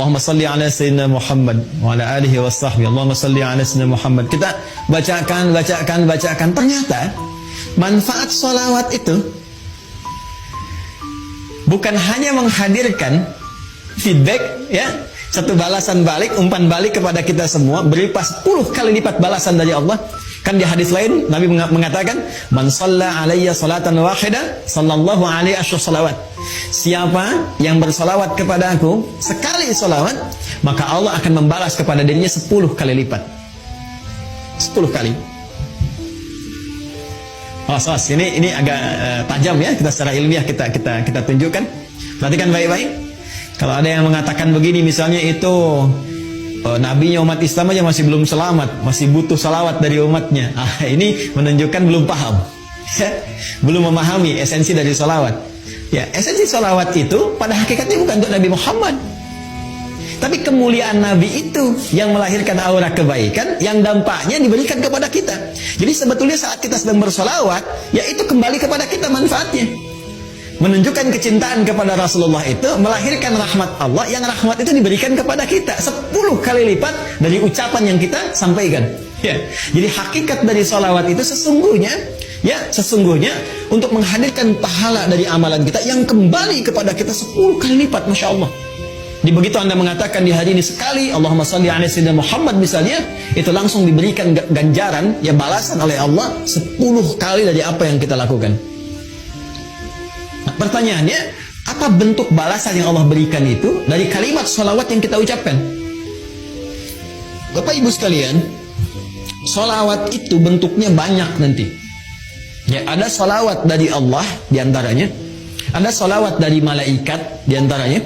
Allahumma salli ala sayyidina Muhammad wa ala alihi wa sahbihi. Allahumma salli ala sayyidina Muhammad. Kita bacakan. Ternyata manfaat sholawat itu bukan hanya menghadirkan feedback, ya, satu balasan balik, umpan balik kepada kita semua, berupa 10 kali lipat balasan dari Allah. Kan di hadis lain Nabi mengatakan, man shalla alayya salatan wahidah sallallahu alaihi salawat. Siapa yang bersalawat kepada aku sekali salawat, maka Allah akan membalas kepada dirinya 10 kali lipat. 10 kali. Ini agak tajam ya, kita secara ilmiah kita tunjukkan. Perhatikan baik-baik. Kalau ada yang mengatakan begini, misalnya itu nabinya umat Islam aja masih belum selamat, masih butuh salawat dari umatnya. Ini menunjukkan belum paham, belum memahami esensi dari salawat. Ya, esensi salawat itu pada hakikatnya bukan untuk Nabi Muhammad, tapi kemuliaan Nabi itu yang melahirkan aura kebaikan yang dampaknya diberikan kepada kita. Jadi sebetulnya saat kita sedang bersalawat, ya itu kembali kepada kita manfaatnya. Menunjukkan kecintaan kepada Rasulullah itu melahirkan rahmat Allah, yang rahmat itu diberikan kepada kita 10 kali lipat dari ucapan yang kita sampaikan. Ya. Jadi hakikat dari salawat itu sesungguhnya untuk menghadirkan pahala dari amalan kita yang kembali kepada kita 10 kali lipat, Masya Allah. Di begitu Anda mengatakan di hari ini sekali Allahumma shalli ala sayyidina Muhammad misalnya, itu langsung diberikan ganjaran, ya, balasan oleh Allah 10 kali dari apa yang kita lakukan. Nah, pertanyaannya, apa bentuk balasan yang Allah berikan itu dari kalimat sholawat yang kita ucapkan? Bapak Ibu sekalian, sholawat itu bentuknya banyak nanti. Ya, ada sholawat dari Allah diantaranya, ada sholawat dari malaikat diantaranya.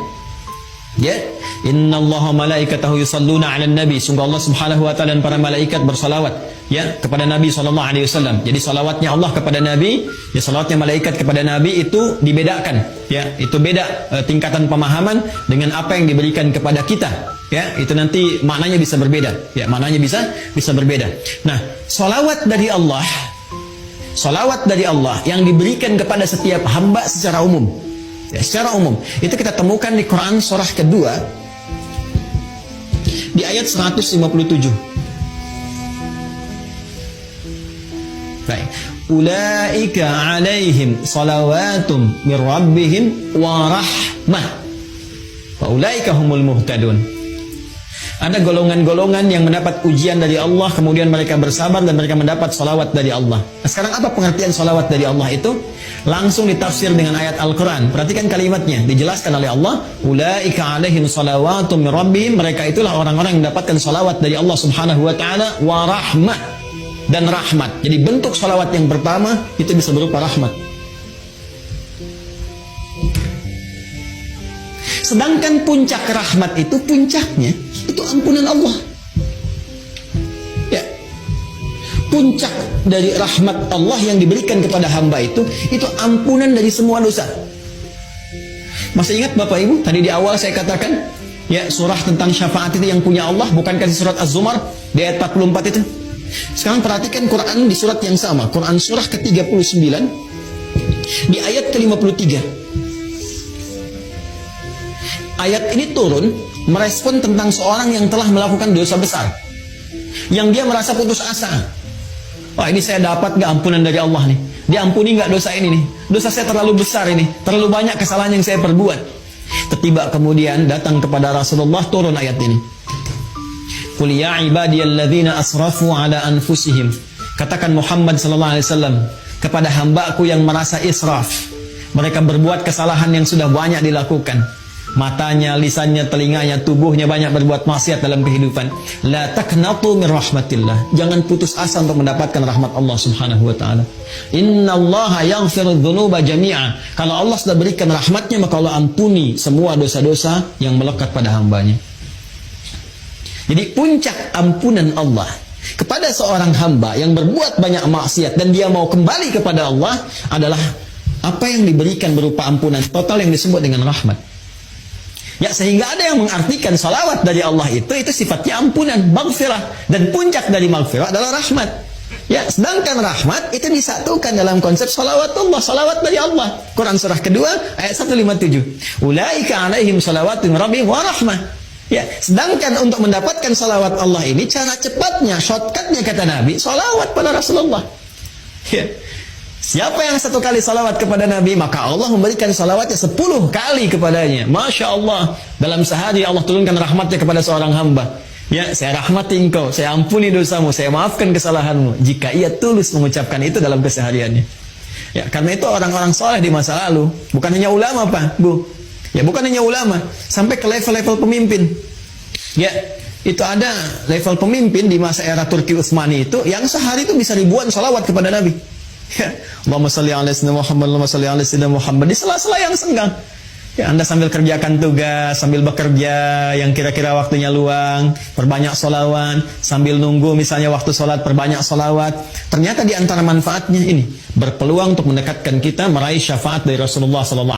Ya, innallaha malaikatahu yusalluna 'alan nabi. Sungguh Allah Subhanahu wa taala dan para malaikat bersalawat, ya, kepada Nabi sallallahu alaihi wasallam. Jadi salawatnya Allah kepada Nabi, ya, salawatnya malaikat kepada Nabi itu dibedakan, ya. Itu beda tingkatan pemahaman dengan apa yang diberikan kepada kita, ya. Itu nanti maknanya bisa berbeda, ya, maknanya bisa berbeda. Nah, salawat dari Allah yang diberikan kepada setiap hamba secara umum. Ya, secara umum itu kita temukan di Quran surah kedua di ayat 157. Baik. Ulaika alaihim salawatum mir rabbihim wa rahmah wa ulaika humul muhtadun. Ada golongan-golongan yang mendapat ujian dari Allah, kemudian mereka bersabar dan mereka mendapat salawat dari Allah. Nah, sekarang apa pengertian salawat dari Allah itu? Langsung ditafsir dengan ayat Al-Quran. Perhatikan kalimatnya, dijelaskan oleh Allah, ulaika alaihim salawatum mir rabbihim. Mereka itulah orang-orang yang mendapatkan salawat dari Allah Subhanahu wa taala, wa rahmah, dan rahmat. Jadi bentuk salawat yang pertama itu bisa berupa rahmat. Sedangkan puncak rahmat itu, puncaknya itu ampunan Allah. Ya. Puncak dari rahmat Allah yang diberikan kepada hamba itu ampunan dari semua dosa. Masih ingat Bapak Ibu, tadi di awal saya katakan, ya, surah tentang syafaat itu yang punya Allah, bukankah di surat Az-Zumar di ayat 44 itu? Sekarang perhatikan Quran di surat yang sama, Quran surah ke-39 di ayat ke-53. Ayat ini turun merespon tentang seorang yang telah melakukan dosa besar, yang dia merasa putus asa. Wah, ini saya dapat gak ampunan dari Allah nih? Diampuni gak dosa ini nih? Dosa saya terlalu besar ini, terlalu banyak kesalahan yang saya perbuat. Tiba kemudian datang kepada Rasulullah turun ayat ini. Qul ya ibadiyalladzina asrafu ala anfusihim. Katakan Muhammad sallallahu alaihi wasallam kepada hambaku yang merasa israf. Mereka berbuat kesalahan yang sudah banyak dilakukan. Matanya, lisannya, telinganya, tubuhnya banyak berbuat maksiat dalam kehidupan. La taqnatu min rahmatillah. Jangan putus asa untuk mendapatkan rahmat Allah Subhanahu wa taala. Innallaha yaghfiru dzunuba jami'a. Kalau Allah sudah berikan rahmatnya, maka Allah ampuni semua dosa-dosa yang melekat pada hambanya. Jadi puncak ampunan Allah kepada seorang hamba yang berbuat banyak maksiat dan dia mau kembali kepada Allah adalah apa yang diberikan berupa ampunan total yang disebut dengan rahmat. Ya, sehingga ada yang mengartikan salawat dari Allah itu sifatnya ampunan, maghfirah, dan puncak dari maghfirah adalah rahmat. Ya, sedangkan rahmat itu disatukan dalam konsep salawatullah, salawat dari Allah. Quran surah kedua ayat 157. Ulaika alaihim salawatun rabbihim wa rahmah. Ya, sedangkan untuk mendapatkan salawat Allah ini cara cepatnya, shortcutnya kata Nabi, salawat pada Rasulullah. Ya. Siapa yang 1 kali salawat kepada Nabi, maka Allah memberikan salawatnya 10 kali kepadanya. Masya Allah. Dalam sehari Allah turunkan rahmatnya kepada seorang hamba. Ya, saya rahmati engkau, saya ampuni dosamu, saya maafkan kesalahanmu. Jika ia tulus mengucapkan itu dalam kesehariannya. Ya, karena itu orang-orang soleh di masa lalu, bukan hanya ulama Pak, Bu. Ya, bukan hanya ulama, sampai ke level-level pemimpin. Ya, itu ada level pemimpin di masa era Turki Utsmani itu, yang sehari itu bisa ribuan salawat kepada Nabi. Ya, Allahumma salli ala sayyidina Muhammad, Allahumma salli ala sayyidina Muhammad, di sela-sela yang senggang. Ya, Anda sambil kerjakan tugas, sambil bekerja yang kira-kira waktunya luang, perbanyak sholawat, sambil nunggu misalnya waktu sholat, perbanyak sholawat. Ternyata di antara manfaatnya ini, berpeluang untuk mendekatkan kita meraih syafaat dari Rasulullah SAW.